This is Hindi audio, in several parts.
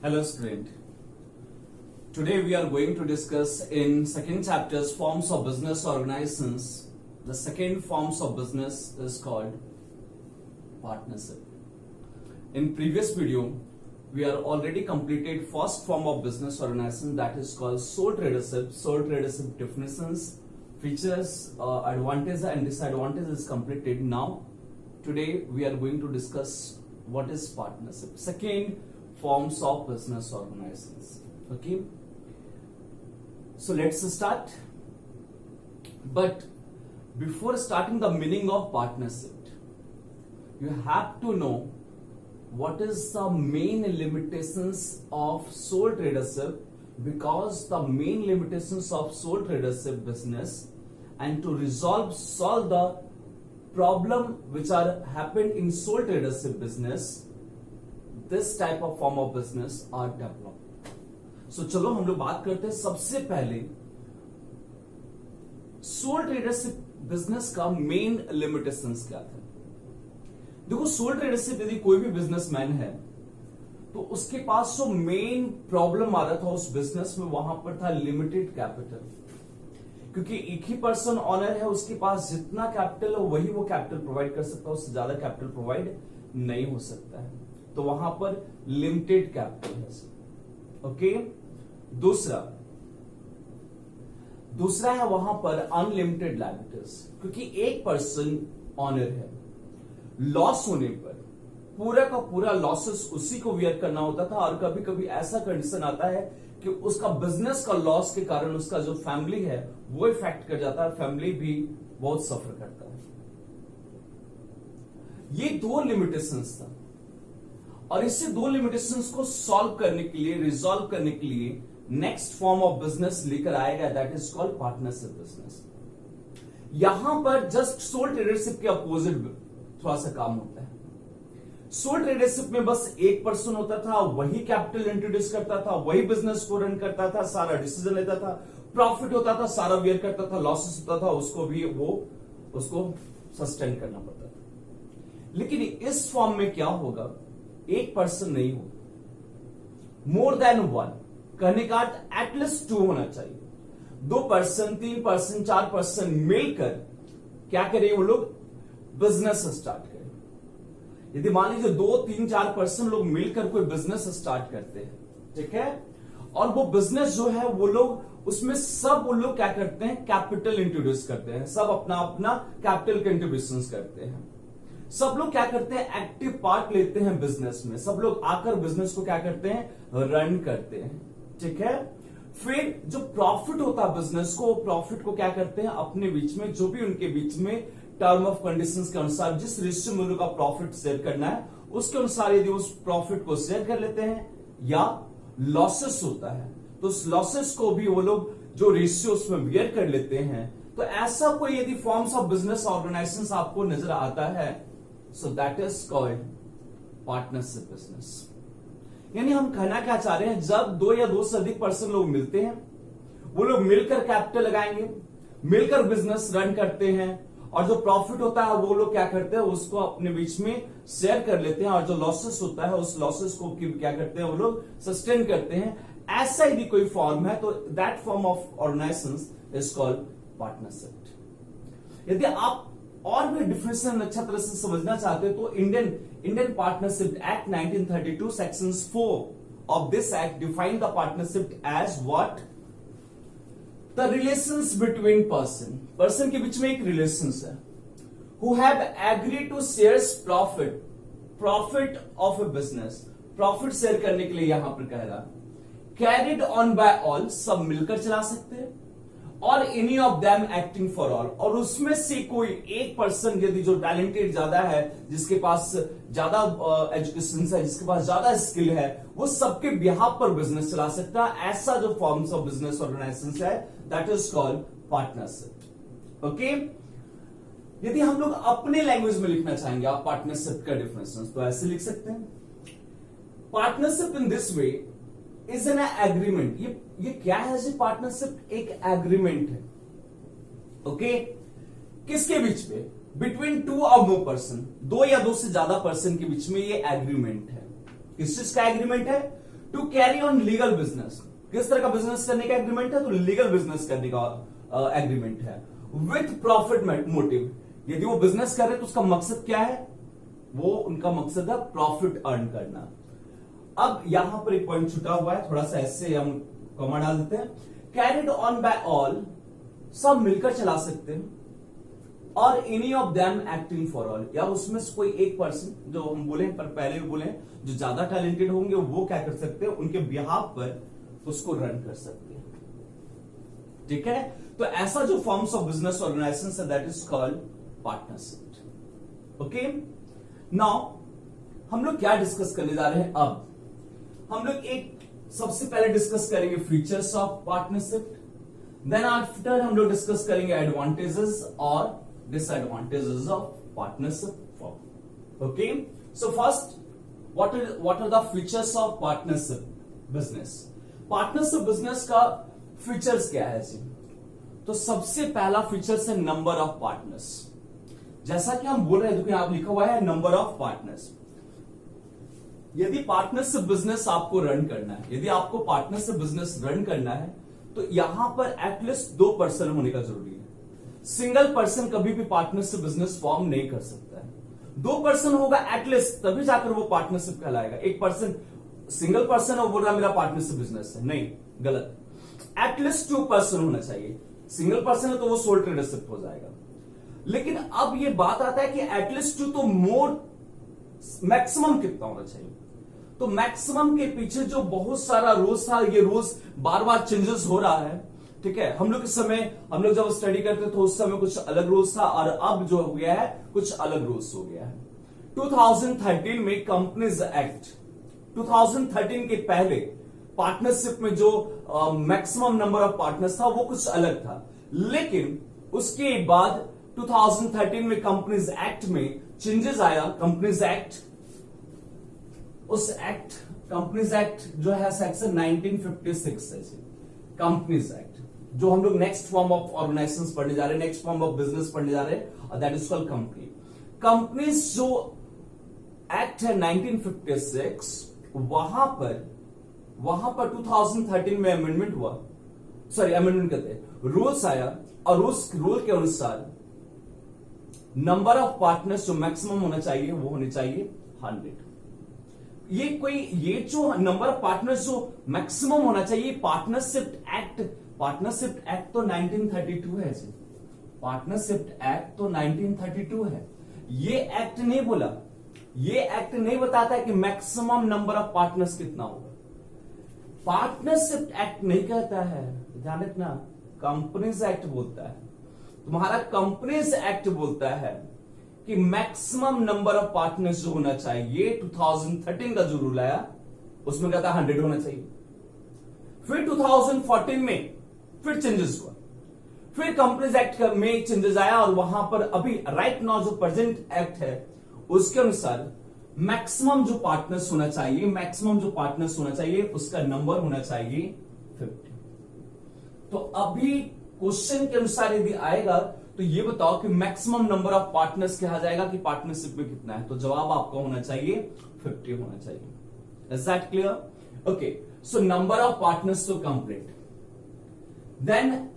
Hello student. Today we are going to discuss in second chapter's forms of business organizations. The second forms of business is called partnership. In previous video, we are already completed first form of business organization, that is called sole tradership. Sole tradership definitions, features, advantages and disadvantages is completed. Now, today we are going to discuss what is partnership. Second forms of business organizations. Okay, so let's start. But before starting the meaning of partnership, you have to know what is the main limitations of sole tradership, because the main limitations of sole tradership business, and to solve the problem which are happened in sole tradership business, this type of form of business are developed. So चलो हम लोग बात करते हैं सबसे पहले सोल ट्रेडरशिप बिजनेस का मेन लिमिटेशंस क्या थे। देखो, सोल ट्रेडरशिप यदि कोई भी बिजनेसमैन है तो उसके पास जो मेन प्रॉब्लम आ रहा था उस बिजनेस में, वहां पर था लिमिटेड कैपिटल। क्योंकि एक ही पर्सन ऑनर है, उसके पास जितना कैपिटल है वही वो कैपिटल प्रोवाइड कर सकता है, उससे ज्यादा कैपिटल प्रोवाइड नहीं हो सकता है, तो वहां पर लिमिटेड कैपिटल है। ओके, दूसरा है वहां पर अनलिमिटेड लायबिलिटीज, क्योंकि एक पर्सन ऑनर है, लॉस होने पर पूरा का पूरा लॉसेस उसी को वियर करना होता था। और कभी कभी ऐसा कंडीशन आता है कि उसका बिजनेस का लॉस के कारण उसका जो फैमिली है वो इफेक्ट कर जाता है, फैमिली भी बहुत सफर करता है। ये दो लिमिटेशंस था, और इससे दो लिमिटेशंस को सॉल्व करने के लिए, रिजॉल्व करने के लिए नेक्स्ट फॉर्म ऑफ बिजनेस लेकर आएगा, that is called partnership business. यहां पर जस्ट सोल ट्रेडरशिप के अपोजिट थोड़ा सा काम होता है। सोल ट्रेडरशिप में बस एक पर्सन होता था, वही कैपिटल इंट्रोड्यूस करता था, वही बिजनेस को रन करता था, सारा डिसीजन लेता था, प्रॉफिट होता था सारा वियर करता था, लॉसेस होता था उसको भी उसको सस्टेन करना पड़ता था। लेकिन इस फॉर्म में क्या होगा, एक पर्सन नहीं हो, मोर देन वन, कहने का अर्थ एटलीस्ट 2 होना चाहिए। 2 पर्सन, 3 पर्सन, 4 पर्सन मिलकर क्या करें, वो लोग बिजनेस स्टार्ट करें। यदि मान लीजिए 2, 3, 4 पर्सन लोग मिलकर कोई बिजनेस स्टार्ट करते हैं, ठीक है, और वो बिजनेस जो है वो लोग उसमें सब वो लोग क्या करते हैं, कैपिटल इंट्रोड्यूस करते हैं, सब अपना अपना कैपिटल कंट्रीब्यूशन करते हैं, सब लोग क्या करते हैं, एक्टिव पार्ट लेते हैं बिजनेस में, सब लोग आकर बिजनेस को क्या करते हैं, रन करते हैं, ठीक है। फिर जो प्रॉफिट होता है बिजनेस को, प्रॉफिट को क्या करते हैं, अपने बीच में जो भी उनके बीच में टर्म ऑफ कंडीशंस के अनुसार जिस रेशियो में उनका प्रॉफिट शेयर करना है उसके अनुसार यदि उस प्रॉफिट को शेयर कर लेते हैं, या लॉसेस होता है तो उस लॉसेस को भी वो लोग जो रेशियो उसमें वियर कर लेते हैं। तो ऐसा कोई यदि फॉर्म्स ऑफ बिजनेस ऑर्गेनाइजेशन आपको नजर आता है, so that is called partnership business. यानी हम कहना क्या चाह रहे हैं, जब 2 या 2 से अधिक पर्सन लोग मिलते हैं, वो लोग मिलकर कैपिटल लगाएंगे, मिलकर बिजनेस रन करते हैं, और जो प्रॉफिट होता है वो लोग क्या करते हैं, उसको अपने बीच में शेयर कर लेते हैं, और जो लॉसेस होता है उस लॉसेस को क्या करते हैं, वो लोग सस्टेन करते हैं। ऐसा यदि कोई फॉर्म है तो that form of organisation is called partnership. यदि आप और भी डिफिनेशन अच्छा तरह से समझना चाहते हो तो Indian partnership act 1932 sections 4 of this act define the partnership as what, the relations between person के बीच में एक रिलेशंस है, who have agree to shares profit of a business, profit share करने के लिए यहां पर कह रहा, कैरिड ऑन बाय ऑल, सब मिलकर चला सकते हैं, और any of them acting for all, और उसमें से कोई एक पर्सन यदि जो टैलेंटेड ज्यादा है, जिसके पास ज्यादा एजुकेशन है, जिसके पास ज्यादा स्किल है, वो सबके बिहाफ पर बिजनेस चला सकता है। ऐसा जो फॉर्म्स ऑफ बिजनेस ऑर्गेनाइजेशन है that is called partnership. Okay, यदि हम लोग अपने लैंग्वेज में लिखना चाहेंगे आप पार्टनरशिप का डिफरेंस, तो ऐसे लिख सकते हैं, partnership in this way is an agreement. ये क्या है जी, पार्टनरशिप एक एग्रीमेंट है, ओके, किसके बीच में, बिटवीन 2 और मोर पर्सन, 2 या 2 से ज्यादा पर्सन के बीच में ये एग्रीमेंट है। किस चीज का एग्रीमेंट है, to carry on legal business, किस तरह का बिजनेस करने का एग्रीमेंट है, तो लीगल बिजनेस करने का एग्रीमेंट है। विथ प्रॉफिट मोटिव, यदि वो बिजनेस कर रहे तो उसका मकसद क्या है, वो उनका मकसद है प्रॉफिट अर्न करना। अब यहां पर एक पॉइंट छुटा हुआ है, थोड़ा सा ऐसे हम कॉमा डाल देते हैं। कैरिड ऑन बाय ऑल, सब मिलकर चला सकते हैं, और any of them acting for all, या उसमें से कोई एक पर्सन, जो हम बोले पर पहले भी बोले, जो ज्यादा टैलेंटेड होंगे वो क्या कर सकते हैं, उनके बिहाफ पर उसको रन कर सकते हैं। ठीक है, तो ऐसा जो फॉर्म्स ऑफ बिजनेस ऑर्गेनाइजेशन है that is called partnership. Okay, now हम लोग क्या डिस्कस करने जा रहे हैं। अब हम लोग एक सबसे पहले डिस्कस करेंगे features of partnership, then after हम लोग डिस्कस करेंगे एडवांटेजेस और disadvantages of partnership form। Okay, so first what are the features of partnership business? Partnership business का features क्या है जी? तो सबसे पहला फीचर्स है नंबर ऑफ पार्टनर्स। जैसा कि हम बोल रहे हैं, देखो यहां लिखा हुआ है नंबर ऑफ पार्टनर्स। यदि पार्टनरशिप बिजनेस आपको रन करना है, यदि आपको पार्टनरशिप बिजनेस रन करना है, तो यहां पर एटलीस्ट 2 पर्सन होने का जरूरी है। सिंगल पर्सन कभी भी पार्टनरशिप बिजनेस फॉर्म नहीं कर सकता है। 2 पर्सन होगा एटलीस्ट, तभी जाकर वो पार्टनरशिप कहलाएगा। एक पर्सन सिंगल पर्सन है, वो बोल रहा है मेरा पार्टनरशिप बिजनेस है, नहीं, गलत। एटलीस्ट 2 पर्सन होना चाहिए। सिंगल पर्सन है तो वो सोल ट्रेडरशिप हो जाएगा। लेकिन अब ये बात आता है कि एटलीस्ट 2 तो मोर, मैक्सिमम कितना होना चाहिए। तो मैक्सिमम के पीछे जो बहुत सारा रूल्स था, ये रूल्स बार बार चेंजेस हो रहा है। ठीक है, हम लोग इस समय, हम लोग जब स्टडी करते थे उस समय कुछ अलग रूल्स था, और अब जो हो गया है कुछ अलग रूल्स हो गया है। 2013 में कंपनीज एक्ट, 2013 के पहले पार्टनरशिप में जो मैक्सिमम नंबर ऑफ पार्टनर्स था वो कुछ अलग था। लेकिन उसके बाद 2013 में कंपनीज एक्ट में चेंजेस आया। कंपनीज एक्ट, उस एक्ट, कंपनीज एक्ट जो है सेक्शन 1956 है कंपनीज एक्ट, जो हम लोग नेक्स्ट फॉर्म ऑफ ऑर्गेनाइजेशंस पढ़ने जा रहे हैं, नेक्स्ट फॉर्म ऑफ बिजनेस पढ़ने जा रहे हैं, और that is called company. Companies जो एक्ट है 1956, वहां पर 2013 में अमेंडमेंट हुआ, सॉरी अमेंडमेंट कहते हैं, रूल्स आया, और उस रूल के अनुसार नंबर ऑफ पार्टनर्स जो मैक्सिमम होना चाहिए वो होने चाहिए 100। ये जो नंबर ऑफ पार्टनर्स जो मैक्सिमम होना चाहिए, पार्टनरशिप एक्ट तो 1932 है जी। पार्टनरशिप एक्ट तो 1932 है। ये एक्ट नहीं बोला, ये एक्ट नहीं बताता है कि मैक्सिमम नंबर ऑफ पार्टनर्स कितना होगा। पार्टनरशिप एक्ट नहीं कहता है, ध्यान रखना, कंपनीज एक्ट बोलता है। तुम्हारा कंपनीज एक्ट बोलता है कि मैक्सिमम नंबर ऑफ पार्टनर्स जो होना चाहिए, 2013 का जो रूल आया उसमें कहता है 100 होना चाहिए। फिर 2014 में फिर चेंजेस हुआ, फिर कंपनीज एक्ट में चेंजेस आया, और वहां पर अभी राइट नाउ जो प्रेजेंट एक्ट है उसके अनुसार मैक्सिमम जो पार्टनर्स होना चाहिए, मैक्सिमम जो पार्टनर्स होना चाहिए उसका नंबर होना चाहिए 50। तो अभी क्वेश्चन के अनुसार यदि आएगा तो ये बताओ कि मैक्सिमम नंबर ऑफ पार्टनर्स कहा जाएगा कि पार्टनरशिप में कितना है, तो जवाब आपका होना चाहिए 50 होना चाहिए। Is that clear? Okay, so number of partners तो complete. Then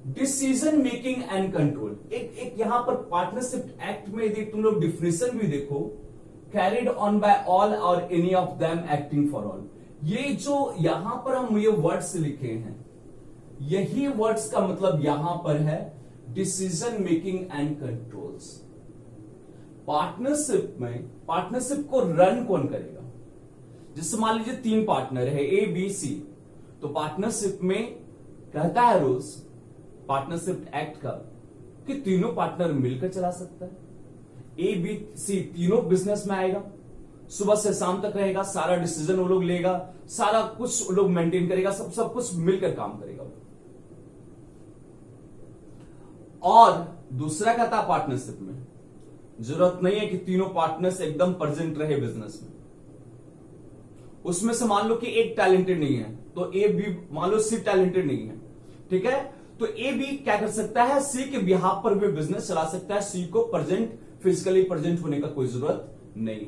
decision making and control, एक यहां पर पार्टनरशिप एक्ट में यदि तुम लोग डिफिनेशन भी देखो, कैरिड ऑन बाय ऑल और any of them acting for all, ये जो यहां पर हम ये वर्ड्स लिखे हैं, यही वर्ड्स का मतलब यहां पर है decision making and controls. Partnership में, पार्टनरशिप को रन कौन करेगा? जैसे मान लीजिए 3 पार्टनर है A B C, तो पार्टनरशिप में कहता है रूल्स पार्टनरशिप एक्ट का कि तीनों पार्टनर मिलकर चला सकता है। A B C तीनों बिजनेस में आएगा, सुबह से शाम तक रहेगा, सारा डिसीजन वो लोग लेगा, सारा कुछ वो लोग मेंटेन करेगा, सब कुछ मिलकर काम करेगा। और दूसरा कहता है पार्टनरशिप में जरूरत नहीं है कि तीनों पार्टनर्स एकदम प्रेजेंट रहे बिजनेस में। उसमें से मान लो कि एक टैलेंटेड नहीं है तो ए बी, मान लो सी टैलेंटेड नहीं है, ठीक है, तो ए बी क्या कर सकता है, सी के बिहाफ पर भी बिजनेस चला सकता है। सी को प्रेजेंट, फिजिकली प्रेजेंट होने का कोई जरूरत नहीं।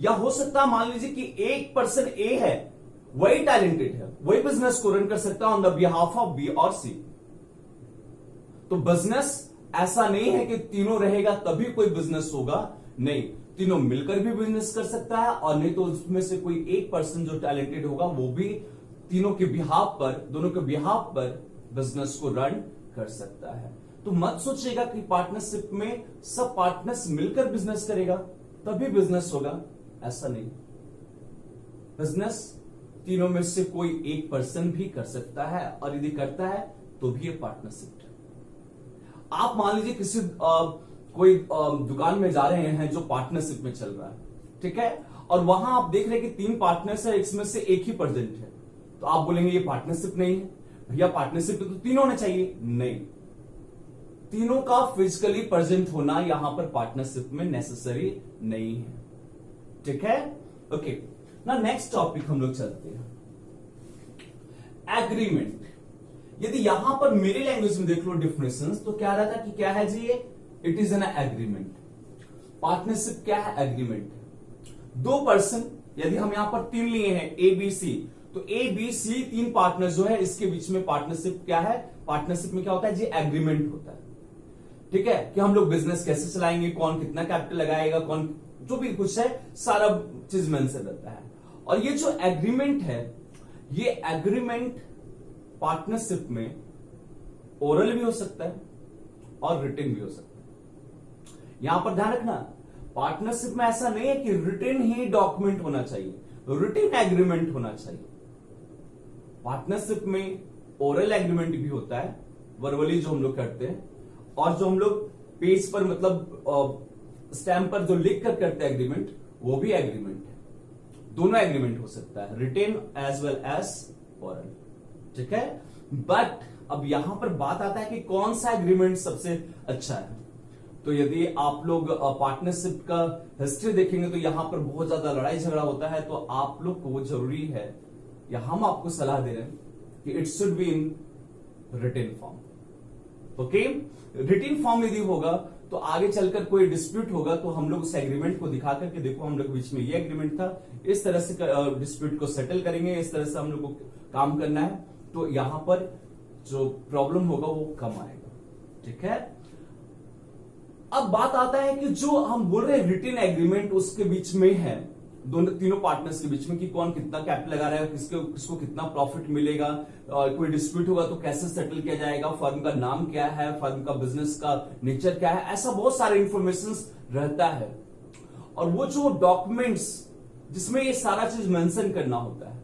या हो सकता है मान लीजिए कि एक पर्सन ए है, वही टैलेंटेड है, वही बिजनेस को रन कर सकता है on the behalf of B और सी। तो बिजनेस ऐसा नहीं है कि तीनों रहेगा तभी कोई बिजनेस होगा, नहीं, तीनों मिलकर भी बिजनेस कर सकता है, और नहीं तो उसमें से कोई एक पर्सन जो टैलेंटेड होगा वो भी तीनों के बिहाफ पर, दोनों के बिहाफ पर बिजनेस को रन कर सकता है। तो मत सोचिएगा कि पार्टनरशिप में सब पार्टनर्स मिलकर बिजनेस करेगा तभी बिजनेस होगा, ऐसा नहीं। बिजनेस तीनों में से कोई एक पर्सन भी कर सकता है, और यदि करता है तो भी ये पार्टनरशिप है। आप मान लीजिए किसी कोई दुकान में जा रहे हैं जो पार्टनरशिप में चल रहा है, ठीक है, और वहां आप देख रहे हैं कि 3 पार्टनर्स है, इसमें से एक ही प्रेजेंट है, तो आप बोलेंगे ये पार्टनरशिप नहीं है, भैया पार्टनरशिप तो तीनों होने चाहिए। नहीं, तीनों का फिजिकली प्रेजेंट होना यहां पर पार्टनरशिप में नेसेसरी नहीं है, ठीक है। ओके, ना नेक्स्ट टॉपिक हम लोग चलते हैं, एग्रीमेंट। यदि यहां पर मेरी लैंग्वेज में देख लो डिफिनेशंस, तो क्या रहता कि क्या है जी ये, it is an agreement. Partnership क्या है, एग्रीमेंट। 2 पर्सन, यदि हम यहां पर 3 लिए हैं ए बी सी, तो ए बी सी 3 पार्टनर जो है इसके बीच में पार्टनरशिप क्या है, पार्टनरशिप में क्या होता है जी, एग्रीमेंट होता है, ठीक है, कि हम लोग बिजनेस कैसे चलाएंगे, कौन कितना कैपिटल लगाएगा, कौन जो भी कुछ है सारा चीज मेंशन रहता है। और ये जो एग्रीमेंट है, ये एग्रीमेंट पार्टनरशिप में ओरल भी हो सकता है और रिटन भी हो सकता है। यहां पर ध्यान रखना, पार्टनरशिप में ऐसा नहीं है कि रिटन ही डॉक्यूमेंट होना चाहिए, रिटन एग्रीमेंट होना चाहिए। पार्टनरशिप में ओरल एग्रीमेंट भी होता है, वर्बली जो हम लोग करते हैं, और जो हम लोग पेज पर मतलब स्टैम्प पर जो लिख कर करते हैं एग्रीमेंट, वो भी एग्रीमेंट है। दोनों एग्रीमेंट हो सकता है, written as well as oral, ठीक है। बट अब यहां पर बात आता है कि कौन सा एग्रीमेंट सबसे अच्छा है। तो यदि आप लोग पार्टनरशिप का हिस्ट्री देखेंगे तो यहां पर बहुत ज्यादा लड़ाई झगड़ा होता है, तो आप लोग को जरूरी है, या हम आपको सलाह दे रहे हैं कि it should be in written form. Okay, written form यदि होगा तो आगे चलकर कोई डिस्प्यूट होगा तो हम लोग उस एग्रीमेंट को दिखा करके, देखो हम लोग के बीच में ये एग्रीमेंट था, इस तरह से डिस्प्यूट को सेटल करेंगे, इस तरह से हम लोग को काम करना है, तो यहां पर जो प्रॉब्लम होगा वो कम आएगा, ठीक है। अब बात आता है कि जो हम बोल रहे हैं रिटन एग्रीमेंट उसके बीच में है, दोनों तीनों पार्टनर्स के बीच में, कि कौन कितना कैपिटल लगा रहा है, किसको कितना प्रॉफिट मिलेगा, और कोई डिस्प्यूट होगा तो कैसे सेटल किया जाएगा, फर्म का नाम क्या है, फर्म का बिजनेस का नेचर क्या है, ऐसा बहुत सारे इंफॉर्मेशन रहता है। और वो जो डॉक्यूमेंट्स जिसमें ये सारा चीज मेंशन करना होता है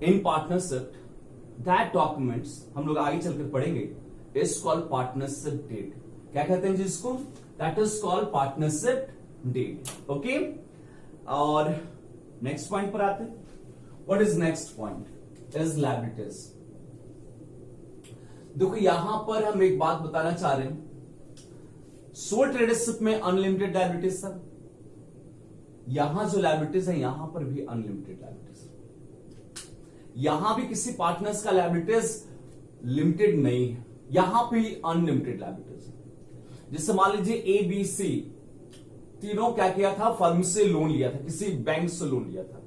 इन पार्टनरशिप, दैट डॉक्यूमेंट्स हम लोग आगे चलकर पढ़ेंगे, इज कॉल्ड पार्टनरशिप डेट। क्या कहते हैं जिसको, that is called partnership deed. Okay, और नेक्स्ट पॉइंट पर आते हैं। What is next point, is liabilities. देखो यहां पर हम एक बात बताना चाह रहे हैं, सोल ट्रेडरशिप में अनलिमिटेड लायबिलिटीज था, यहां जो लायबिलिटीज है यहां पर भी अनलिमिटेड लायबिलिटीज, यहां भी किसी पार्टनर्स का लायबिलिटीज लिमिटेड नहीं है, यहां पे अनलिमिटेड लायबिलिटीज है। जैसे मान लीजिए ए बी सी तीनों क्या किया था, फर्म से लोन लिया था, किसी बैंक से लोन लिया था,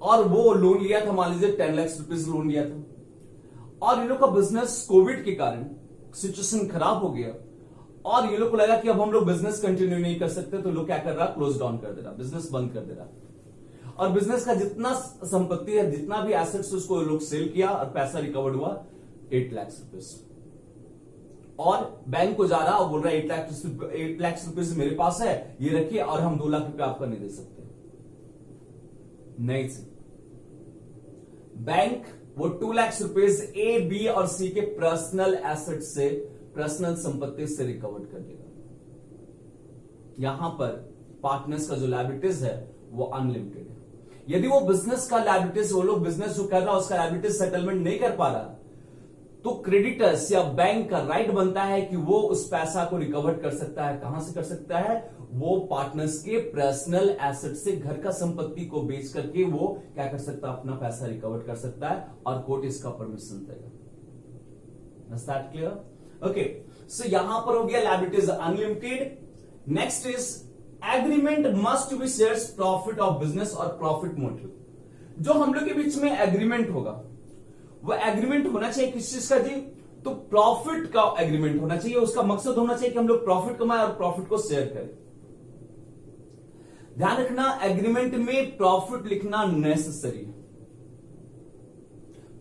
और वो लोन लिया था मान लीजिए 10 लाख रुपीज लोन लिया था, और इन लोग का बिजनेस कोविड के कारण सिचुएशन खराब हो गया, और ये लोग को लगा कि अब हम लोग बिजनेस कंटिन्यू नहीं कर सकते, तो लोग क्या कर रहा, क्लोज डाउन कर दे रहा, बिजनेस बंद कर दे रहा, और बिजनेस का जितना संपत्ति है, जितना भी एसेट्स उसको लोग सेल किया और पैसा रिकवर्ड हुआ 8 लाख रुपीज, और बैंक को जा रहा और बोल रहा है 8 लाख रुपीज मेरे पास है, ये रखिए, और हम 2 लाख रुपए आपका नहीं दे सकते। नहीं से बैंक वो 2 लाख रुपीज ए बी और सी के पर्सनल एसेट से, पर्सनल संपत्ति से रिकवर कर देगा। यहां पर पार्टनर्स का जो लायबिलिटीज है वो अनलिमिटेड है। यदि वो बिजनेस का लायबिलिटीज, वो लोग बिजनेस जो कर रहा है उसका लायबिलिटीज सेटलमेंट नहीं कर पा रहा, तो क्रेडिटर्स या बैंक का राइट बनता है कि वो उस पैसा को रिकवर कर सकता है। कहां से कर सकता है, वो पार्टनर्स के पर्सनल एसेट से, घर का संपत्ति को बेच करके वो क्या कर सकता है, अपना पैसा रिकवर कर सकता है, और कोर्ट इसका परमिशन देगा। Is that clear? ओके, सो यहां पर हो गया liabilities unlimited. Next is agreement must be shares profit of business और प्रॉफिट मोटिव। जो हम लोग के बीच में एग्रीमेंट होगा वो एग्रीमेंट होना चाहिए किस चीज का जी? तो प्रॉफिट का एग्रीमेंट होना चाहिए। उसका मकसद होना चाहिए कि हम लोग प्रॉफिट कमाएं और प्रॉफिट को शेयर करें। ध्यान रखना, एग्रीमेंट में प्रॉफिट लिखना नेसेसरी है,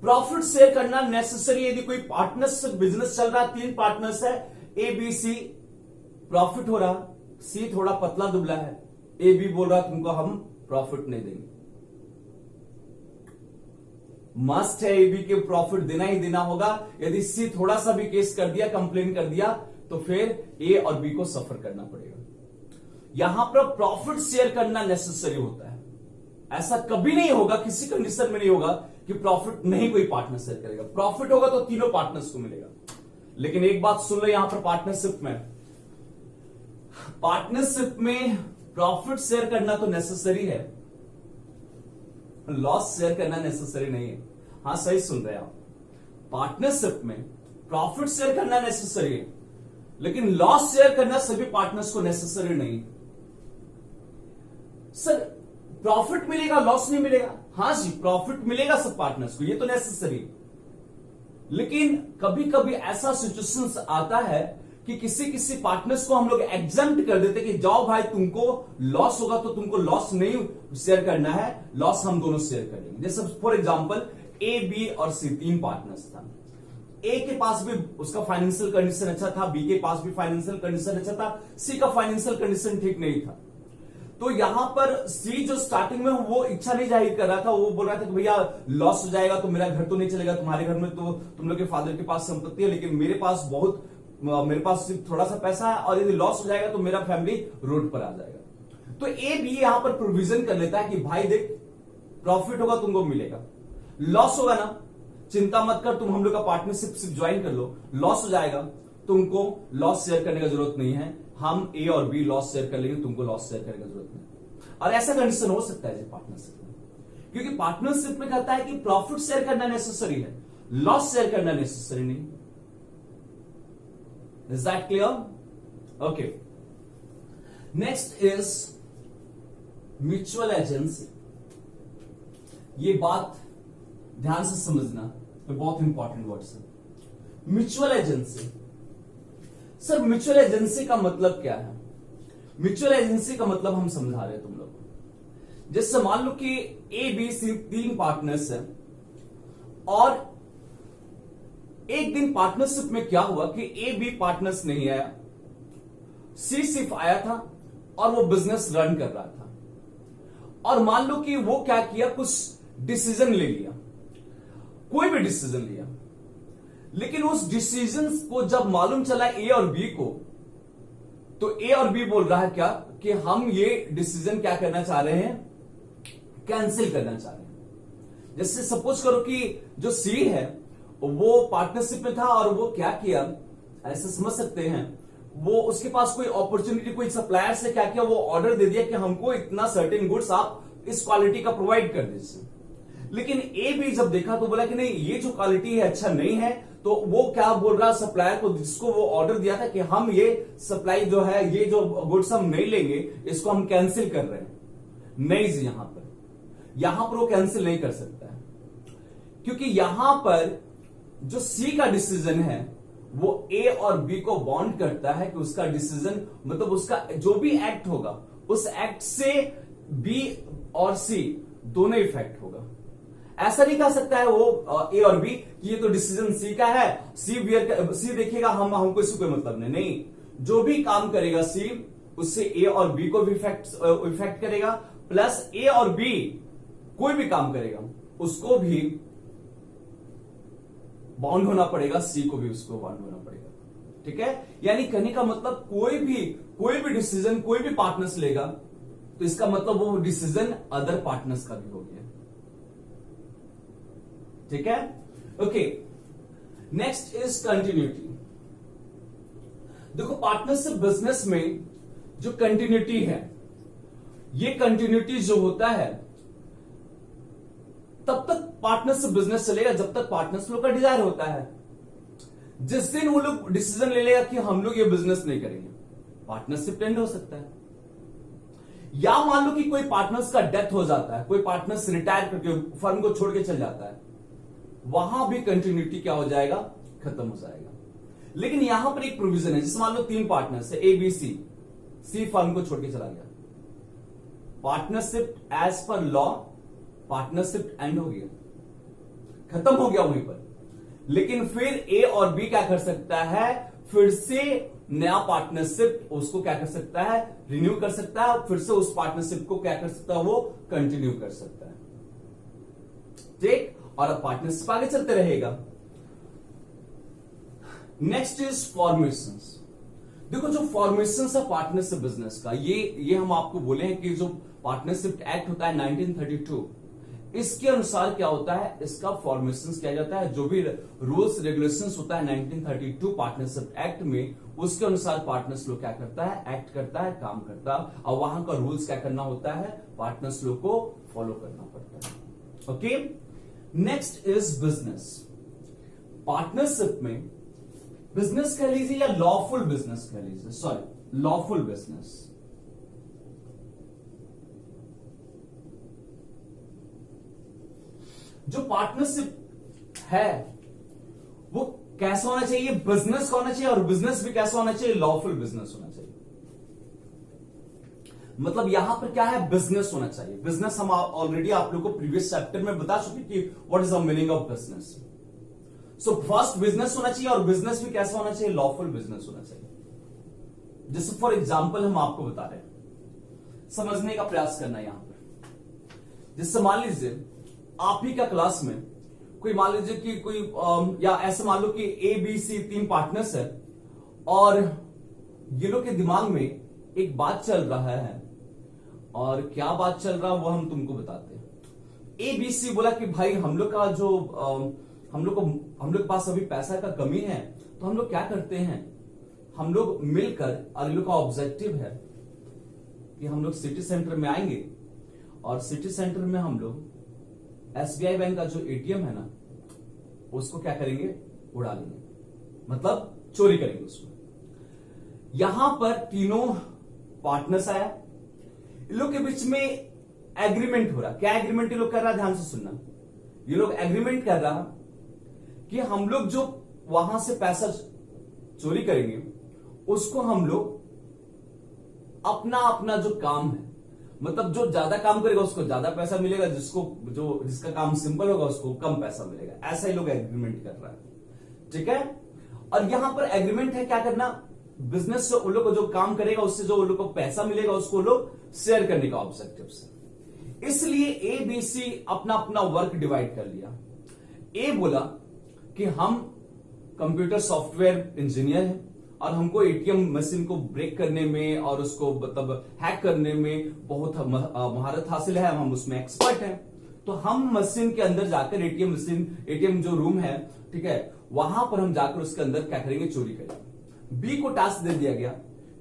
प्रॉफिट शेयर करना नेसेसरी। यदि कोई पार्टनरशिप बिजनेस चल रहा है, 3 पार्टनर्स है, ए बी सी, प्रॉफिट हो रहा, सी थोड़ा पतला दुबला है, ए बी बोल रहा तुमको हम प्रॉफिट नहीं देंगे, मस्ट है ए बी के प्रॉफिट देना ही देना होगा। यदि सी थोड़ा सा भी केस कर दिया, कंप्लेन कर दिया, तो फिर ए और बी को सफर करना पड़ेगा। यहां पर प्रॉफिट शेयर करना नेसेसरी होता है। ऐसा कभी नहीं होगा, किसी कंडीशन में नहीं होगा कि प्रॉफिट नहीं कोई पार्टनर शेयर करेगा। प्रॉफिट होगा तो तीनों पार्टनर्स को मिलेगा। लेकिन एक बात सुन लो, यहां पर पार्टनरशिप में प्रॉफिट शेयर करना तो नेसेसरी है, लॉस शेयर करना नेसेसरी नहीं है। हां, सही सुन रहे हैं आप, पार्टनरशिप में प्रॉफिट शेयर करना नेसेसरी है, लेकिन लॉस शेयर करना सभी पार्टनर्स को नेसेसरी नहीं। सर प्रॉफिट मिलेगा, लॉस नहीं मिलेगा? हां जी, प्रॉफिट मिलेगा सब पार्टनर्स को, ये तो नेसेसरी। लेकिन कभी कभी ऐसा सिचुएशंस आता है कि किसी किसी पार्टनर्स को हम लोग एग्जम्प्ट कर देते कि जाओ भाई, तुमको लॉस होगा तो तुमको लॉस नहीं शेयर करना है, लॉस हम दोनों शेयर कर लेंगे। जैसे फॉर एग्जांपल ए बी और सी 3 पार्टनर्स था। ए के पास भी उसका फाइनेंशियल कंडीशन अच्छा था, बी के पास भी फाइनेंशियल कंडीशन अच्छा था, सी का फाइनेंशियल कंडीशन ठीक नहीं था। तो यहां पर सी जो स्टार्टिंग में वो इच्छा नहीं जाहिर कर रहा था, वो बोल रहा था कि भैया लॉस हो जाएगा तो मेरा घर तो नहीं चलेगा, तुम्हारे घर में तो तुम लोग के फादर के पास संपत्ति है, लेकिन मेरे पास सिर्फ थोड़ा सा पैसा है, और यदि लॉस हो जाएगा तो मेरा फैमिली रोड पर आ जाएगा। तो ए बी यहां पर प्रोविजन कर लेता है कि भाई देख, प्रॉफिट होगा तुमको मिलेगा, लॉस होगा ना चिंता मत कर, तुम हम लोग का पार्टनरशिप सिर्फ ज्वाइन कर लो, लॉस हो जाएगा तुमको लॉस शेयर करने की जरूरत नहीं है, हम ए और बी लॉस शेयर कर लेंगे, तुमको लॉस शेयर करने की जरूरत नहीं। और ऐसा कंडीशन हो सकता है पार्टनरशिप में, क्योंकि पार्टनरशिप में कहता है कि प्रॉफिट शेयर करना नेसेसरी है, लॉस शेयर करना नेसेसरी नहीं। Is that clear? Okay, next is mutual agency. ये बात ध्यान से समझना, ये बहुत इंपॉर्टेंट वर्ड्स है। Mutual agency, sir mutual agency का मतलब क्या है? म्यूचुअल एजेंसी का मतलब हम समझा रहे हैं तुम लोग को। जैसे मान लो कि ए बी सी 3 पार्टनर्स हैं, और एक दिन पार्टनरशिप में क्या हुआ कि ए बी पार्टनर्स नहीं आया, सी सिर्फ आया था और वो बिजनेस रन कर रहा था। और मान लो कि वो क्या किया, कुछ डिसीजन ले लिया, कोई भी डिसीजन लिया, लेकिन उस डिसीजन को जब मालूम चला ए और बी को, तो ए और बी बोल रहा है क्या कि हम ये डिसीजन क्या करना चाह रहे हैं, कैंसिल करना चाह रहे हैं। जैसे सपोज करो कि जो सी है वो पार्टनरशिप में था, और वो क्या किया, ऐसे समझ सकते हैं, वो उसके पास कोई अपॉर्चुनिटी, कोई सप्लायर से क्या किया, वो ऑर्डर दे दिया कि हमको इतना सर्टेन गुड्स आप इस क्वालिटी का प्रोवाइड कर दीजिए। लेकिन ए बी जब देखा तो बोला कि नहीं, ये जो क्वालिटी है अच्छा नहीं है, तो वो क्या बोल रहा सप्लायर को, जिसको वो ऑर्डर दिया था कि हम ये सप्लाई जो है, ये जो गुड्स हम नहीं लेंगे, इसको हम कैंसिल कर रहे हैं। नहीं जी, यहां पर वो कैंसिल नहीं कर सकता है, क्योंकि यहां पर जो सी का डिसीजन है वो ए और बी को बॉन्ड करता है कि उसका डिसीजन, मतलब उसका जो भी एक्ट होगा, उस एक्ट से बी और सी दोनों इफेक्ट होगा। ऐसा नहीं कह सकता है वो ए और बी कि ये तो डिसीजन सी का है, सी देखिएगा, हमको इससे कोई मतलब नहीं। जो भी काम करेगा सी, उससे ए और बी को भी इफेक्ट करेगा, प्लस ए और बी कोई भी काम करेगा उसको भी बाउंड होना पड़ेगा, सी को भी उसको बाउंड होना पड़ेगा। ठीक है, यानी कहने का मतलब कोई भी डिसीजन कोई भी पार्टनर्स लेगा, तो इसका मतलब वो डिसीजन अदर पार्टनर्स का भी हो गया। ठीक है, ओके। Next is continuity. देखो, पार्टनरशिप बिजनेस में जो कंटिन्यूटी है, ये कंटिन्यूटी जो होता है, तब तक पार्टनरशिप बिजनेस चलेगा जब तक पार्टनर्स लोग का डिजायर होता है। जिस दिन वो लोग डिसीजन ले लेगा कि हम लोग ये बिजनेस नहीं करेंगे, पार्टनरशिप एंड हो सकता है। या मान लो कि कोई पार्टनर्स का डेथ हो जाता है, कोई पार्टनर्स रिटायर करके फर्म को छोड़ के चल जाता है, वहां भी कंटिन्यूटी क्या हो जाएगा, खत्म हो जाएगा। लेकिन यहां पर एक प्रोविजन है, जैसे मान लो 3 पार्टनर्स है, A B C, C firm को छोड़ के चला गया, partnership as per law partnership end हो गया, खत्म हो गया वहीं पर। लेकिन फिर ए और बी क्या कर सकता है, फिर से नया पार्टनरशिप उसको क्या कर सकता है, रिन्यू कर सकता है, फिर से उस पार्टनरशिप को क्या कर सकता है, वो कंटिन्यू कर सकता है। ठीक, और अब पार्टनरशिप आगे चलते रहेगा। Next is formations. देखो जो फॉर्मेशंस है पार्टनरशिप बिजनेस का, ये हम आपको बोले हैं कि जो पार्टनरशिप एक्ट होता है 1932, इसके अनुसार क्या होता है, इसका फॉर्मेशंस किया जाता है। जो भी रूल्स रेगुलेशंस होता है 1932 पार्टनरशिप एक्ट में, उसके अनुसार पार्टनर्स लोग क्या करता है, एक्ट करता है, काम करता है, और वहां का रूल्स क्या करना होता है, पार्टनर्स लोग को फॉलो करना पड़ता है। Okay, next is business. Partnership में बिजनेस कह लीजिए या लॉफुल बिजनेस कह लीजिए, सॉरी लॉफुल बिजनेस, जो पार्टनरशिप है वो कैसा होना चाहिए, बिजनेस का होना चाहिए, और बिजनेस भी कैसा होना चाहिए, लॉफुल बिजनेस होना चाहिए। मतलब यहां पर क्या है, बिजनेस होना चाहिए। बिजनेस हम ऑलरेडी आप लोगों को प्रीवियस चैप्टर में बता चुके कि what is the meaning of business. So first business होना चाहिए, और बिजनेस भी कैसा होना चाहिए, लॉफुल बिजनेस होना चाहिए। जैसे फॉर एग्जाम्पल हम आपको बता रहे हैं, समझने का प्रयास करना यहां पर। जैसे मान लीजिए आप ही का क्लास में कोई, मान लीजिए कि कोई या ऐसे मान लो कि ए बी सी 3 पार्टनर्स है, और ये लोग के दिमाग में एक बात चल रहा है, और क्या बात चल रहा है वो हम तुमको बताते हैं। ए बी सी बोला कि भाई हम लोग का जो हम लोग के पास अभी पैसा का कमी है, तो हम लोग क्या करते हैं, हम लोग मिलकर, और इन लोग का ऑब्जेक्टिव है कि हम लोग सिटी सेंटर में आएंगे, और सिटी सेंटर में हम लोग एसबीआई बैंक का जो एटीएम है ना, उसको क्या करेंगे, उड़ा लेंगे, मतलब चोरी करेंगे उसको। यहां पर तीनों पार्टनर्स आया, इन लोग के बीच में एग्रीमेंट हो रहा। क्या एग्रीमेंट ये लोग कर रहा है, ध्यान से सुनना। ये लोग एग्रीमेंट कर रहा कि हम लोग जो वहां से पैसा चोरी करेंगे, उसको हम लोग अपना अपना जो काम है, मतलब जो ज्यादा काम करेगा उसको ज्यादा पैसा मिलेगा, जिसका काम सिंपल होगा उसको कम पैसा मिलेगा। ऐसा ही लोग एग्रीमेंट कर रहा है, ठीक है। और यहां पर एग्रीमेंट है क्या करना, बिजनेस से उन लोग को जो काम करेगा उससे जो उन लोग को पैसा मिलेगा उसको लोग शेयर करने का ऑब्जेक्टिव से। इसलिए ए बी सी अपना अपना वर्क डिवाइड कर लिया। ए बोला कि हम कंप्यूटर सॉफ्टवेयर इंजीनियर हैं, और हमको एटीएम मशीन को ब्रेक करने में और उसको मतलब हैक करने में बहुत महारत हासिल है, हम उसमें एक्सपर्ट हैं। तो हम मशीन के अंदर जाकर एटीएम जो रूम है, ठीक है, वहां पर हम जाकर उसके अंदर क्या करेंगे, चोरी करेंगे। बी को टास्क दे दिया गया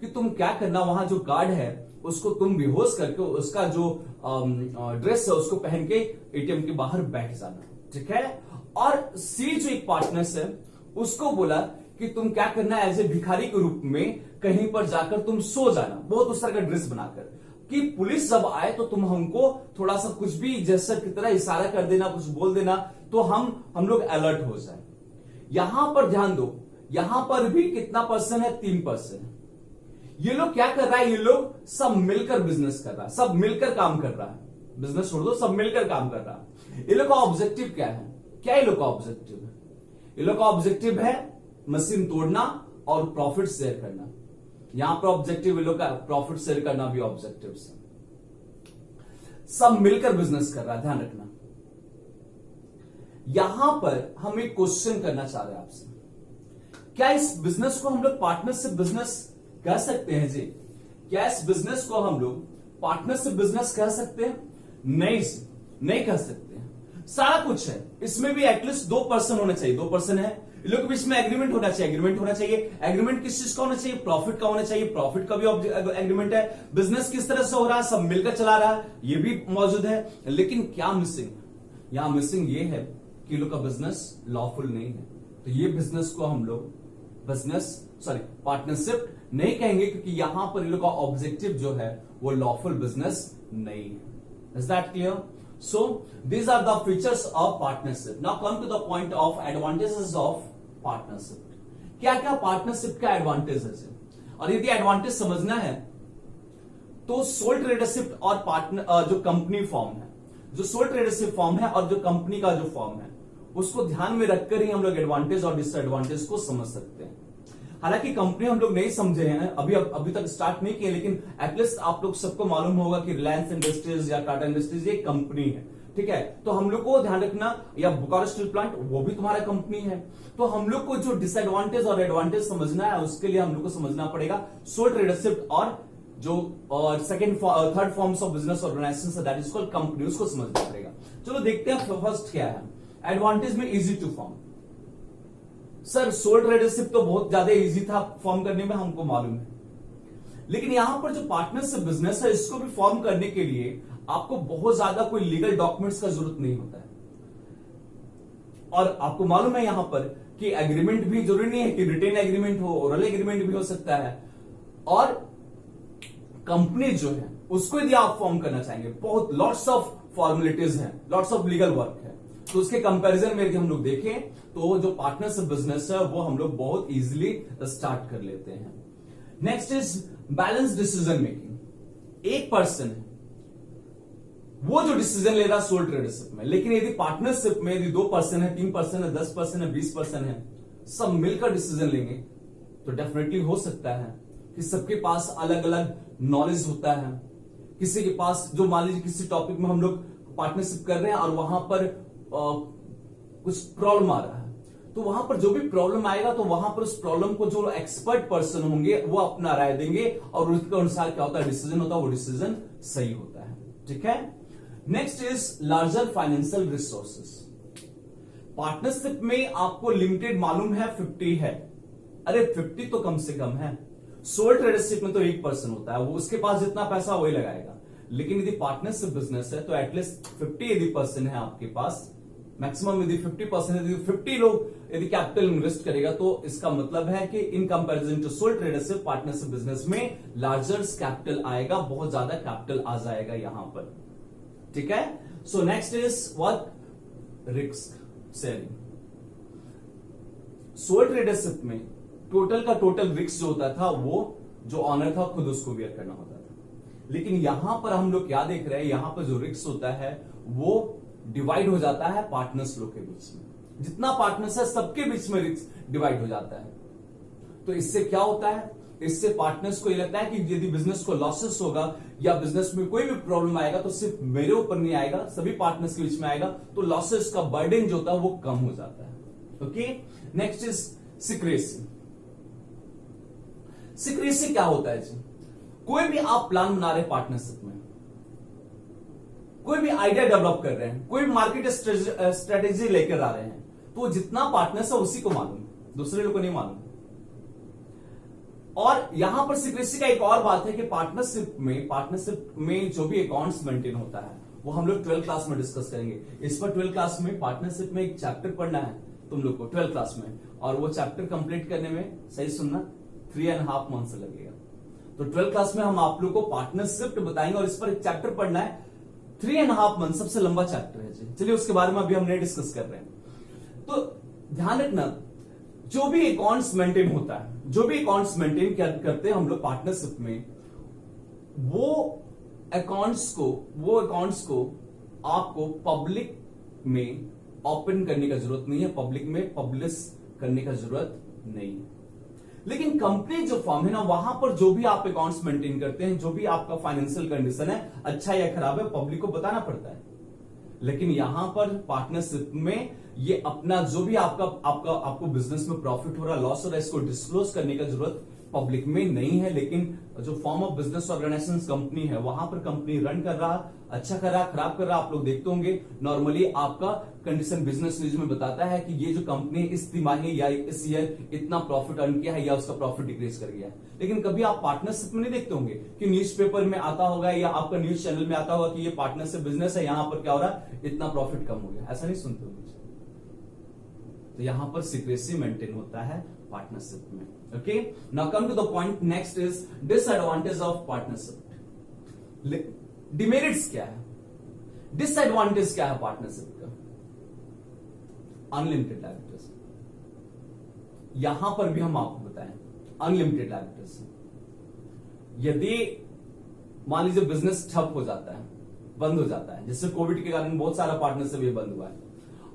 कि तुम क्या करना, वहां जो गार्ड है उसको तुम बेहोश करके उसका जो ड्रेस है उसको पहन के एटीएम के बाहर बैठ जाना, ठीक है। और सी जो एक पार्टनर्स है उसको बोला कि तुम क्या करना, एज ए भिखारी के रूप में कहीं पर जाकर तुम सो जाना, बहुत उस तरह का ड्रेस बनाकर, कि पुलिस जब आए तो तुम हमको थोड़ा सा कुछ भी जैसा की तरह इशारा कर देना, कुछ बोल देना, तो हम लोग अलर्ट हो जाए। यहां पर ध्यान दो, यहां पर भी कितना पर्सन है, 3%। ये लोग क्या कर रहा है, ये लोग सब मिलकर बिजनेस कर रहा है, सब मिलकर काम कर रहा है, बिजनेस छोड़ दो, सब मिलकर काम कर रहा है। ये लोग का ऑब्जेक्टिव क्या है, क्या ये लोग का ऑब्जेक्टिव है, ये लोग का ऑब्जेक्टिव है मशीन तोड़ना और प्रॉफिट शेयर करना। यहां पर ऑब्जेक्टिव ये लोग का प्रॉफिट शेयर करना भी ऑब्जेक्टिव है। सब मिलकर बिजनेस कर रहा है, ध्यान रखना। यहां पर हम एक क्वेश्चन करना चाह रहे हैं आपसे, क्या इस बिजनेस को हम लोग पार्टनरशिप बिजनेस कह सकते हैं जी? क्या इस बिजनेस को हम लोग पार्टनरशिप बिजनेस कह सकते हैं? नहीं कह सकते हैं। सारा कुछ है, इसमें भी एटलीस्ट 2% होना चाहिए, 2% है। इन लोग के बीच में एग्रीमेंट होना चाहिए, एग्रीमेंट किस चीज का होना चाहिए, प्रॉफिट का होना चाहिए, प्रॉफिट का भी एग्रीमेंट है। बिजनेस किस तरह से हो रहा है, सब मिलकर चला रहा है, ये भी मौजूद है। लेकिन क्या मिसिंग, यहां मिसिंग ये है कि लोग का बिजनेस लॉफुल नहीं है। तो ये बिजनेस को हम लोग पार्टनरशिप नहीं कहेंगे, क्योंकि यहां पर इन लोग का ऑब्जेक्टिव जो है वो लॉफुल बिजनेस नहीं है. Is that clear? So these are the features of partnership. Now come to the point of advantages of partnership. क्या क्या पार्टनरशिप का एडवांटेजेस है, और यदि एडवांटेज समझना है तो सोल ट्रेडरशिप और पार्टनर जो कंपनी फॉर्म है, जो सोल ट्रेडरशिप फॉर्म है और जो कंपनी का जो फॉर्म है, उसको ध्यान में रखकर ही हम लोग एडवांटेज और डिसएडवांटेज को समझ सकते हैं. हालांकि कंपनी हम लोग नहीं समझे हैं, अभी तक स्टार्ट नहीं किए, लेकिन एटलीस्ट आप लोग सबको मालूम होगा कि रिलायंस इंडस्ट्रीज या टाटा इंडस्ट्रीज ये कंपनी है. ठीक है, तो हम लोग को ध्यान रखना, या बोकारो स्टील प्लांट वो भी तुम्हारा कंपनी है. तो हम लोग को जो डिसएडवांटेज और एडवांटेज समझना है, उसके लिए हम लोग को समझना पड़ेगा सोल ट्रेडरशिप और जो third forms of business organisation that is called company, उसको समझना पड़ेगा. चलो देखते हैं फर्स्ट क्या है. एडवांटेज में easy to form. Sir sole tradership तो बहुत ज्यादा इजी था फॉर्म करने में, हमको मालूम है, लेकिन यहां पर जो पार्टनरशिप बिजनेस है, इसको भी फॉर्म करने के लिए आपको बहुत ज्यादा कोई लीगल डॉक्यूमेंट्स का जरूरत नहीं होता है. और आपको मालूम है यहां पर कि एग्रीमेंट भी जरूरी नहीं है कि रिटेन एग्रीमेंट हो, ओरल एग्रीमेंट भी हो सकता है. और कंपनी जो है उसको यदि आप फॉर्म करना चाहेंगे, बहुत लॉट्स ऑफ फॉर्मेलिटीज हैं, लॉट्स ऑफ लीगल वर्क है. तो उसके कंपैरिजन में यदि हम लोग देखें तो जो पार्टनरशिप बिजनेस है वो हम लोग बहुत इजीली स्टार्ट कर लेते हैं. Next is balance decision making. एक पर्सन है वो जो डिसीजन ले रहा है सोल ट्रेडरशिप में, लेकिन यदि पार्टनरशिप में यदि 2 पर्सन है, 3 पर्सन है, 10 पर्सन है, 20 पर्सन है, सब मिलकर डिसीजन लेंगे, तो डेफिनेटली हो सकता है कि सबके पास अलग अलग नॉलेज होता है. किसी के पास, जो मान लीजिए किसी टॉपिक में हम लोग पार्टनरशिप कर रहे हैं और वहां पर कुछ प्रॉब्लम आ रहा है, तो वहां पर जो भी प्रॉब्लम आएगा, तो वहां पर उस प्रॉब्लम को जो एक्सपर्ट पर्सन होंगे वो अपना राय देंगे, और उसके अनुसार क्या होता है डिसीजन होता है, वो डिसीजन सही होता है. ठीक है. Next is larger financial resources. Partnership में आपको लिमिटेड मालूम है 50 है, अरे 50 तो कम से कम है. सोल ट्रेडरशिप में तो 1 पर्सन होता है, वो उसके पास जितना पैसा वही लगाएगा. लेकिन यदि पार्टनरशिप बिजनेस है तो एटलीस्ट 50 यदि पर्सन है आपके पास, मैक्सिमम यदि 50% यदि 50 लोग यदि कैपिटल इन्वेस्ट करेगा, तो इसका मतलब है कि in comparison to sole tradership, partnership business में लार्जर कैपिटल आएगा, बहुत ज्यादा कैपिटल आ जाएगा यहां पर. ठीक है. So next is what? Risk sharing. Sole tradership में टोटल का टोटल रिस्क जो होता था, वो जो ऑनर था खुद उसको बियर करना होता था. लेकिन यहां पर हम लोग क्या देख रहे हैं, यहां पर जो रिस्क होता है वो डिवाइड हो जाता है पार्टनर्स लोग के बीच में. जितना पार्टनर्स है सबके बीच में रिस्क डिवाइड हो जाता है. तो इससे क्या होता है, इससे पार्टनर्स को ये लगता है कि यदि बिजनेस को लॉसेस होगा या बिजनेस में कोई भी प्रॉब्लम आएगा तो सिर्फ मेरे ऊपर नहीं आएगा, सभी पार्टनर्स के बीच में आएगा, तो लॉसेस का बर्डन जो होता है वो कम हो जाता है. Okay. Next is secrecy. Secrecy क्या होता है जी? कोई भी आप प्लान बना रहे हैं पार्टनरशिप में, कोई भी आइडिया डेवलप कर रहे हैं, कोई भी मार्केट स्ट्रेटेजी लेकर आ रहे हैं, तो जितना पार्टनर्स है उसी को मालूम, दूसरे लोग को नहीं मालूम. और यहां पर सीक्रेसी का एक और बात है कि पार्टनरशिप में जो भी अकाउंट्स मेंटेन होता है वो हम लोग 12th क्लास में डिस्कस करेंगे. इस पर 12th क्लास में पार्टनरशिप में एक चैप्टर पढ़ना है तुम लोग को 12th क्लास में, और वो चैप्टर कंप्लीट करने में, सही सुनना, 3.5 मंथ लगेगा. तो 12th क्लास में हम आप लोग को पार्टनरशिप बताएंगे और इस पर एक चैप्टर पढ़ना है. 3.5 मंथ सबसे लंबा चैप्टर है जी. चलिए उसके बारे में अभी हम नहीं डिस्कस कर रहे हैं. तो ध्यान रखना, जो भी अकाउंट्स मेंटेन होता है, जो भी अकाउंट्स मेंटेन करते हैं हम लोग पार्टनरशिप में, वो अकाउंट्स को आपको पब्लिक में ओपन करने का जरूरत नहीं है, पब्लिक में पब्लिश करने का जरूरत नहीं है. लेकिन कंपनी जो फॉर्म है ना, वहां पर जो भी आप अकाउंट्स मेंटेन करते हैं, जो भी आपका फाइनेंशियल कंडीशन है, अच्छा या खराब है, पब्लिक को बताना पड़ता है. लेकिन यहां पर पार्टनरशिप में ये अपना जो भी आपको बिजनेस में प्रॉफिट हो रहा, लॉस हो रहा है, इसको डिस्क्लोज करने का जरूरत पब्लिक में नहीं है. लेकिन जो form of business organisation company है, वहां पर कंपनी रन कर रहा, अच्छा कर रहा, खराब कर रहा, आप लोग देखते होंगे. नॉर्मली आपका कंडीशन बिजनेस न्यूज में बताता है कि ये जो कंपनी इस तिमाही या इस ईयर इतना प्रॉफिट अर्न किया है या उसका प्रॉफिट डिक्रीज कर गया है. लेकिन कभी आप पार्टनरशिप में नहीं देखते होंगे कि न्यूज़पेपर में आता होगा या आपका न्यूज चैनल में आता होगा कि ये पार्टनरशिप बिजनेस है, यहां पर क्या हो रहा है, इतना प्रॉफिट कम हो गया. ऐसा नहीं सुनते होंगे. तो यहां पर सीक्रेसी मेंटेन होता है पार्टनरशिप में. Okay, now come to the point. Next is disadvantage of partnership. Demerits क्या है, डिसएडवांटेज क्या है पार्टनरशिप का? अनलिमिटेड लायबिलिटीज, यहां पर भी हम आपको बताएं अनलिमिटेड लायबिलिटीज। यदि मान लीजिए बिजनेस ठप हो जाता है, बंद हो जाता है, जिससे कोविड के कारण बहुत सारा पार्टनरशिप ये बंद हुआ है,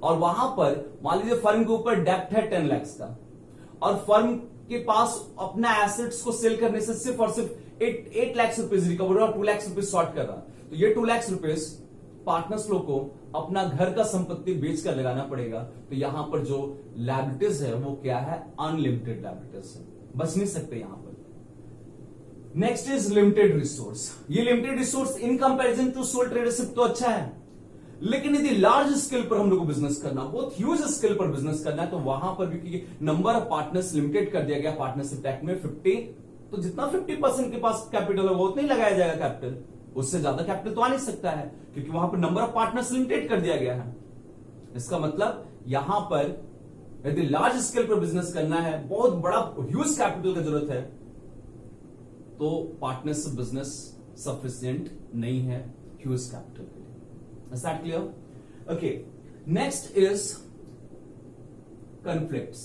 और वहां पर मान लीजिए फर्म के ऊपर डेप्ट है 10 लाख का, और फर्म के पास अपना एसेट्स को सेल करने से सिर्फ और सिर्फ 8 लाख रुपीज रिकवर और 2 लाख रुपीज शॉर्ट कर रहा, तो ये 2 लाख रुपीज पार्टनर्स लोग को अपना घर का संपत्ति बेचकर लगाना पड़ेगा। तो यहां पर जो लायबिलिटीज है वो क्या है? अनलिमिटेड लायबिलिटीज है, बच नहीं सकते यहां पर। Next is limited resource. ये limited resource in comparison to sole tradership तो अच्छा है, लेकिन यदि लार्ज स्केल पर हम लोग को बिजनेस करना, बहुत ह्यूज स्केल पर बिजनेस करना है, तो वहां पर भी नंबर ऑफ पार्टनर्स लिमिटेड कर दिया गया पार्टनरशिप एक्ट में 50। तो जितना 50% के पास कैपिटल है वो उतना ही लगाया जाएगा कैपिटल, उससे ज्यादा कैपिटल तो आ नहीं सकता है, क्योंकि वहां पर नंबर ऑफ पार्टनर्स लिमिटेड कर दिया गया है। इसका मतलब यहां पर यदि लार्ज स्केल पर बिजनेस करना है, बहुत बड़ा ह्यूज कैपिटल की जरूरत है, तो पार्टनरशिप बिजनेस सफिशिएंट नहीं है ह्यूज कैपिटल के लिए। Is that clear? Okay. Next is conflicts.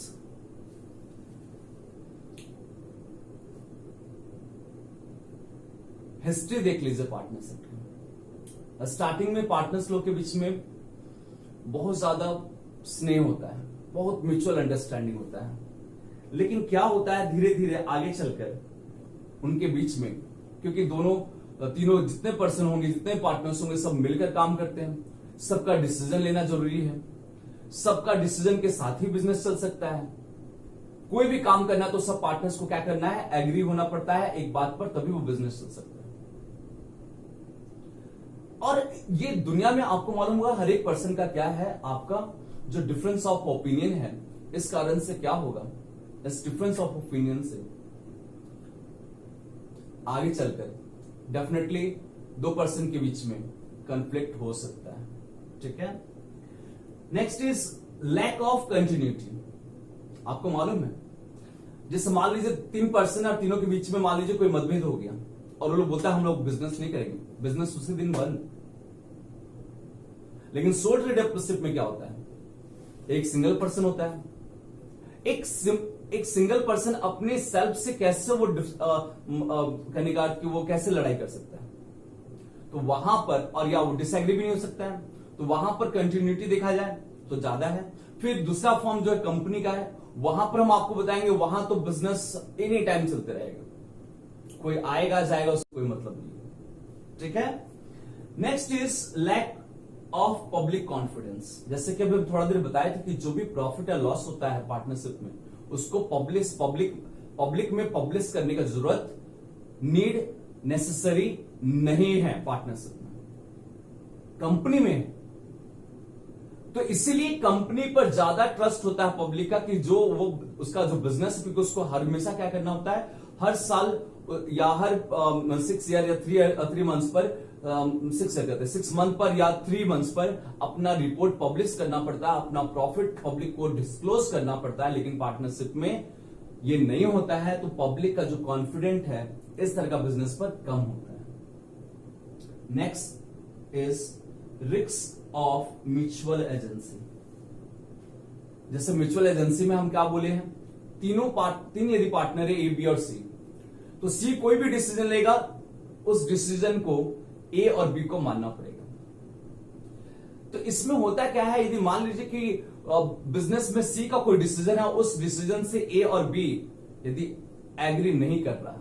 History देख लीजिए पार्टनरशिप की। स्टार्टिंग में पार्टनर्स लोग के बीच में बहुत ज्यादा स्नेह होता है, बहुत म्यूचुअल अंडरस्टैंडिंग होता है, लेकिन क्या होता है धीरे धीरे आगे चलकर उनके बीच में, क्योंकि तीनों जितने पर्सन होंगे, जितने पार्टनर्स होंगे, सब मिलकर काम करते हैं, सबका डिसीजन लेना जरूरी है, सबका डिसीजन के साथ ही बिजनेस चल सकता है। कोई भी काम करना तो सब पार्टनर्स को क्या करना है? एग्री होना पड़ता है एक बात पर, तभी वो बिजनेस चल सकता है। और ये दुनिया में आपको मालूम होगा हर एक पर्सन का क्या है, आपका जो डिफरेंस ऑफ ओपिनियन है, इस कारण से क्या होगा, इस डिफरेंस ऑफ ओपिनियन से आगे चलकर डेफिनेटली 2 पर्सन के बीच में कंफ्लिक्ट हो सकता है। ठीक है। Next is lack of continuity. आपको मालूम है, जैसे मान लीजिए 3 पर्सन और तीनों के बीच में मान लीजिए कोई मतभेद हो गया और वो लोग बोलता है हम लोग बिजनेस नहीं करेंगे, बिजनेस उसी दिन बंद। लेकिन सोल ट्रेडरशिप में क्या होता है? एक सिंगल पर्सन होता है, एक सिंगल पर्सन अपने सेल्फ से कैसे वो करने का कि वो कैसे लड़ाई कर सकता है, तो वहां पर, और या वो डिसएग्री भी नहीं हो सकता है, तो वहां पर कंटिन्यूटी देखा जाए तो ज्यादा है। फिर दूसरा फॉर्म जो है कंपनी का है, वहां पर हम आपको बताएंगे वहां तो बिजनेस एनी टाइम चलते रहेगा, कोई आएगा जाएगा उसको कोई मतलब नहीं। ठीक है। Next is lack of public confidence. जैसे कि अभी थोड़ा देर बताया था कि जो भी प्रॉफिट या लॉस होता है पार्टनरशिप में, उसको पब्लिक में पब्लिश करने का जरूरत, नीड, नेसेसरी नहीं है पार्टनरशिप में, कंपनी में। तो इसीलिए कंपनी पर ज्यादा ट्रस्ट होता है पब्लिक का, कि जो वो उसका जो बिजनेस है, क्योंकि उसको हर हमेशा क्या करना होता है, हर साल या हर 6 ईयर या 3 मंथ्स पर 6 मंथ पर या 3 मंथ्स पर अपना रिपोर्ट पब्लिश करना पड़ता है, अपना प्रॉफिट पब्लिक को डिस्क्लोज करना पड़ता है। लेकिन पार्टनरशिप में ये नहीं होता है, तो पब्लिक का जो कॉन्फिडेंट है इस तरह का बिजनेस पर कम होता है। Next is risk of mutual agency. जैसे म्यूचुअल एजेंसी में हम क्या बोले हैं, तीन यदि पार्टनर है ए, बी और सी, तो सी कोई भी डिसीजन लेगा, उस डिसीजन को ए और बी को मानना पड़ेगा। तो इसमें होता क्या है, यदि मान लीजिए कि बिजनेस में सी का कोई डिसीजन है, उस डिसीजन से ए और बी यदि एग्री नहीं कर रहा,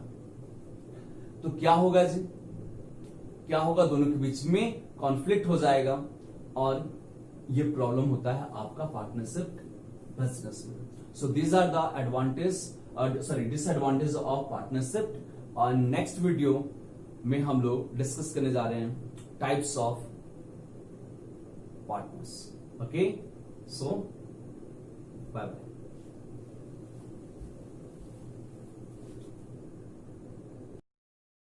तो क्या होगा जी, क्या होगा, दोनों के बीच में कॉन्फ्लिक्ट हो जाएगा, और ये प्रॉब्लम होता है आपका पार्टनरशिप बिजनेस में। So these are the disadvantage of partnership. और नेक्स्ट वीडियो में हम लोग डिस्कस करने जा रहे हैं types of partners. Okay, so bye bye.